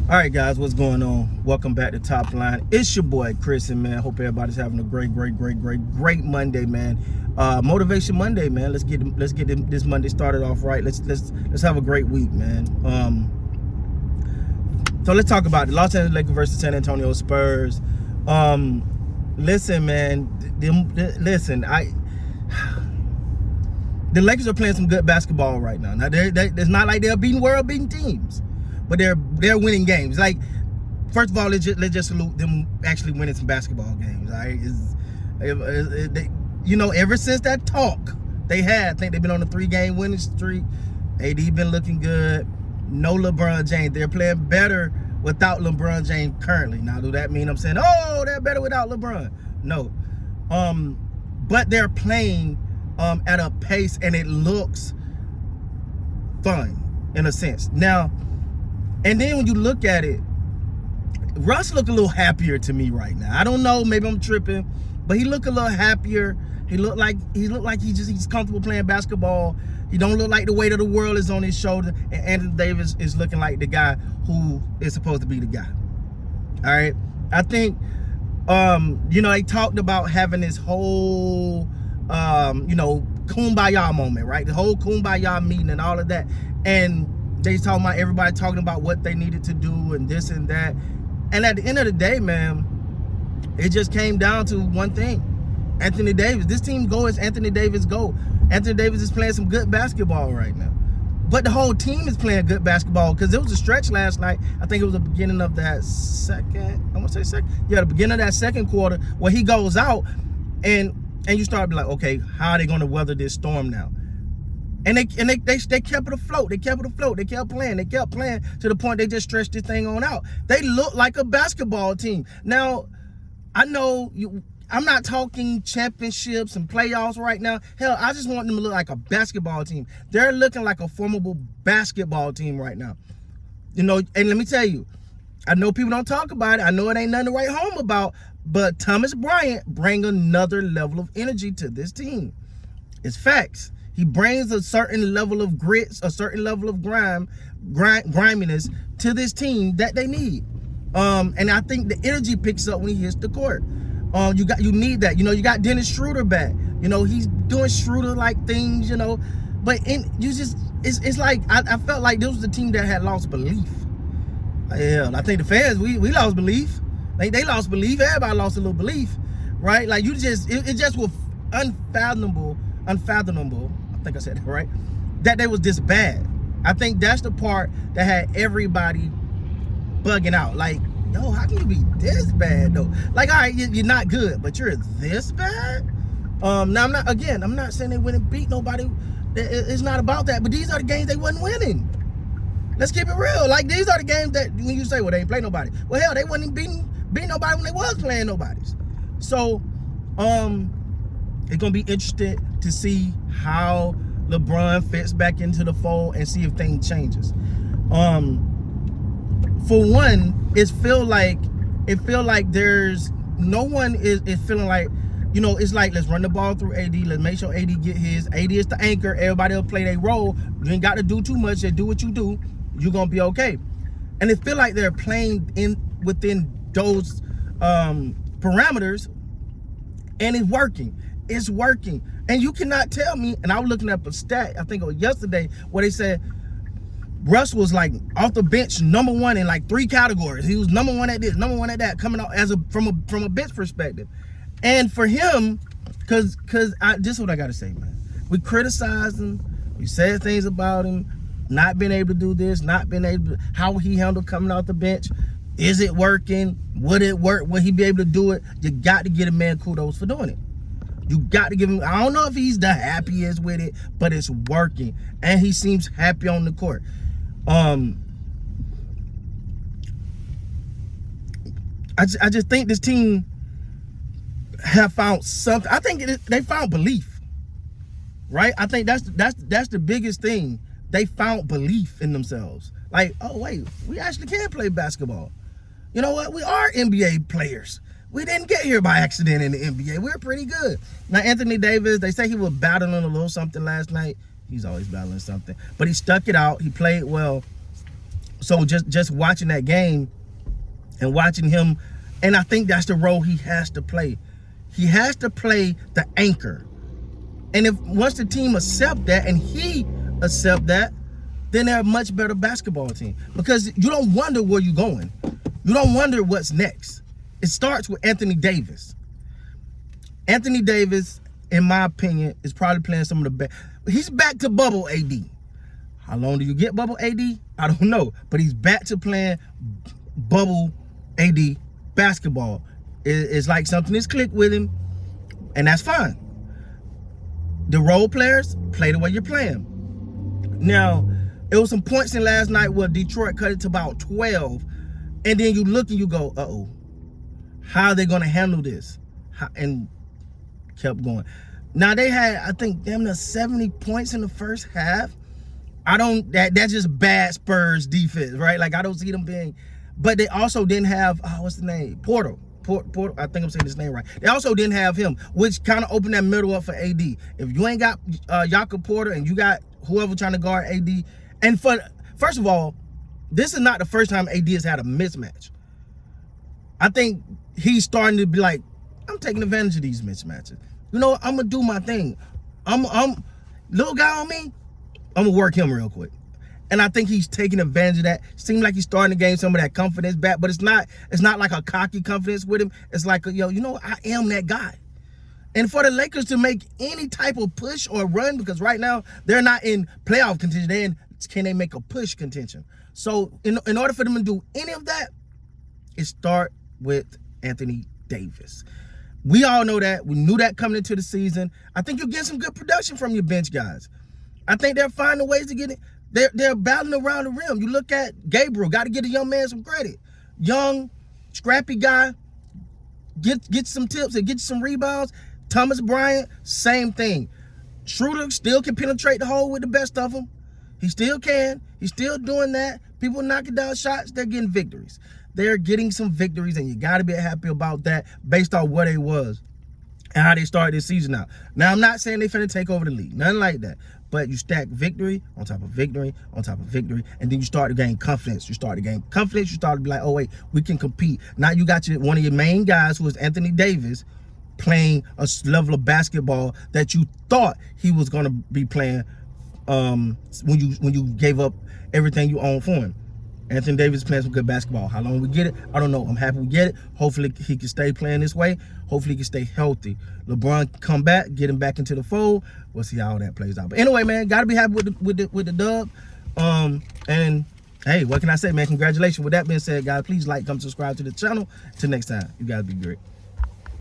All right, guys, what's going on? Welcome back to Top Line. It's your boy Chris, and man, hope everybody's having a great Monday, man. Motivation Monday, man. Let's get this Monday started off right. Let's have a great week, man. So let's talk about the Los Angeles Lakers versus San Antonio Spurs. Listen, man. The Lakers are playing some good basketball right now. Now, it's not like they're beating world-beating teams, but they're winning games. Like, first of all, let's just salute them actually winning some basketball games. All right, ever since that talk they had, I think they've been on a 3-game winning streak. AD been looking good. No LeBron James. They're playing better without LeBron James currently. Now, do that mean I'm saying, oh, they're better without LeBron? No. But they're playing at a pace, and it looks fun in a sense. Now, and then when you look at it, Russ look a little happier to me right now. I don't know, maybe I'm tripping, but he look a little happier. He look like he's comfortable playing basketball. He don't look like the weight of the world is on his shoulder. And Anthony Davis is looking like the guy who is supposed to be the guy. All right, I think they talked about having this whole kumbaya moment, right? The whole kumbaya meeting and all of that, and they talking about everybody talking about what they needed to do and this and that. And at the end of the day, man, it just came down to one thing: Anthony Davis. This team go as Anthony Davis go. Anthony Davis is playing some good basketball right now, but the whole team is playing good basketball, because there was a stretch last night. I think it was the beginning of that the beginning of that second quarter, where he goes out and you start to be like, okay, how are they going to weather this storm now? And they kept it afloat. They kept playing to the point they just stretched this thing on out. They look like a basketball team. Now, I know I'm not talking championships and playoffs right now. Hell, I just want them to look like a basketball team. They're looking like a formidable basketball team right now. And let me tell you, I know people don't talk about it. I know it ain't nothing to write home about, but Thomas Bryant bring another level of energy to this team. It's facts. He brings a certain level of grit, a certain level of griminess to this team that they need. And I think the energy picks up when he hits the court. You need that. You got Dennis Schroeder back. He's doing Schroeder-like things, But it's like I felt like this was the team that had lost belief. Hell, I think the fans, we lost belief. They lost belief. Everybody lost a little belief, right? Like it just was unfathomable. I think I said that right. That they was this bad. I think that's the part that had everybody bugging out. Like, yo, how can you be this bad though? Like, all right, you're not good, but you're this bad. Now I'm not saying they wouldn't beat nobody. It's not about that. But these are the games they wasn't winning. Let's keep it real. Like, these are the games that when you say, well, they ain't play nobody. Well, hell, they wasn't beating nobody when they was playing nobodies. So, it's gonna be interesting to see how LeBron fits back into the fold and see if things changes. For one, it feel like there's no one is feeling like, it's like, let's run the ball through AD. Let's make sure AD get his. AD is the anchor. Everybody will play their role. You ain't got to do too much. Just do what you do. You're gonna be okay. And it feel like they're playing within those parameters, and it's working. It's working. And you cannot tell me, and I was looking up a stat, I think it was yesterday, where they said Russ was like off the bench #1 in like 3 categories. He was #1 at this, #1 at that, coming out from a bench perspective. And for him, cause this is what I gotta say, man. We criticized him, we said things about him, not being able to do this, not being able to, how he handled coming off the bench. Is it working? Would it work? Would he be able to do it? You got to give a man kudos for doing it. You got to give him, I don't know if he's the happiest with it, but it's working. And he seems happy on the court. I just think this team have found something. I think they found belief, right? I think that's the biggest thing. They found belief in themselves. Like, oh wait, we actually can play basketball. You know what? We are NBA players. We didn't get here by accident in the NBA. We're pretty good. Now, Anthony Davis, they say he was battling a little something last night. He's always battling something. But he stuck it out. He played well. So just watching that game and watching him, and I think that's the role he has to play. He has to play the anchor. And if once the team accept that and he accept that, then they're a much better basketball team. Because you don't wonder where you're going. You don't wonder what's next. It starts with Anthony Davis. Anthony Davis, in my opinion, is probably playing some of the best. He's back to bubble AD. How long do you get bubble AD? I don't know. But he's back to playing bubble AD basketball. It's like something is clicked with him, and that's fine. The role players play the way you're playing. Now, it was some points in last night where Detroit cut it to about 12, and then you look and you go, uh-oh, how are they going to handle this? And kept going. Now, they had, I think, damn near 70 points in the first half. That's just bad Spurs defense, right? Like, I don't see them being, but they also didn't have, what's the name? Porter, I think I'm saying his name right. They also didn't have him, which kind of opened that middle up for AD. If you ain't got Jakob Porter and you got whoever trying to guard AD, and first of all, this is not the first time AD has had a mismatch. I think he's starting to be like, I'm taking advantage of these mismatches. You know, I'm gonna do my thing. I'm little guy on me, I'm gonna work him real quick. And I think he's taking advantage of that. Seems like he's starting to gain some of that confidence back, but it's not like a cocky confidence with him. It's like, yo, you know, I am that guy. And for the Lakers to make any type of push or run, because right now they're not in playoff contention, they're in, can they make a push contention? So in order for them to do any of that, it start with Anthony Davis. We all know that. We knew that coming into the season. I think you'll get some good production from your bench guys. I think they're finding ways to get it. They're battling around the rim. You look at Gabriel, got to give the young man some credit. Young, scrappy guy, get some tips and get some rebounds. Thomas Bryant, same thing. Schroeder still can penetrate the hole with the best of them. He still can. He's still doing that. People knocking down shots, they're getting victories. They're getting some victories, and you got to be happy about that based on what it was and how they started this season out. Now, I'm not saying they're finna take over the league. Nothing like that. But you stack victory on top of victory on top of victory, and then you start to gain confidence. You start to gain confidence. You start to be like, oh, wait, we can compete. Now you got one of your main guys, who is Anthony Davis, playing a level of basketball that you thought he was going to be playing when you gave up everything you own for him. Anthony Davis is playing some good basketball. How long we get it, I don't know. I'm happy we get it. Hopefully he can stay playing this way. Hopefully he can stay healthy. LeBron can come back, get him back into the fold. We'll see how that plays out. But anyway, man, gotta be happy with the dub. And hey, what can I say, man? Congratulations. With that being said, guys, please like, comment, subscribe to the channel. Till next time, you guys be great.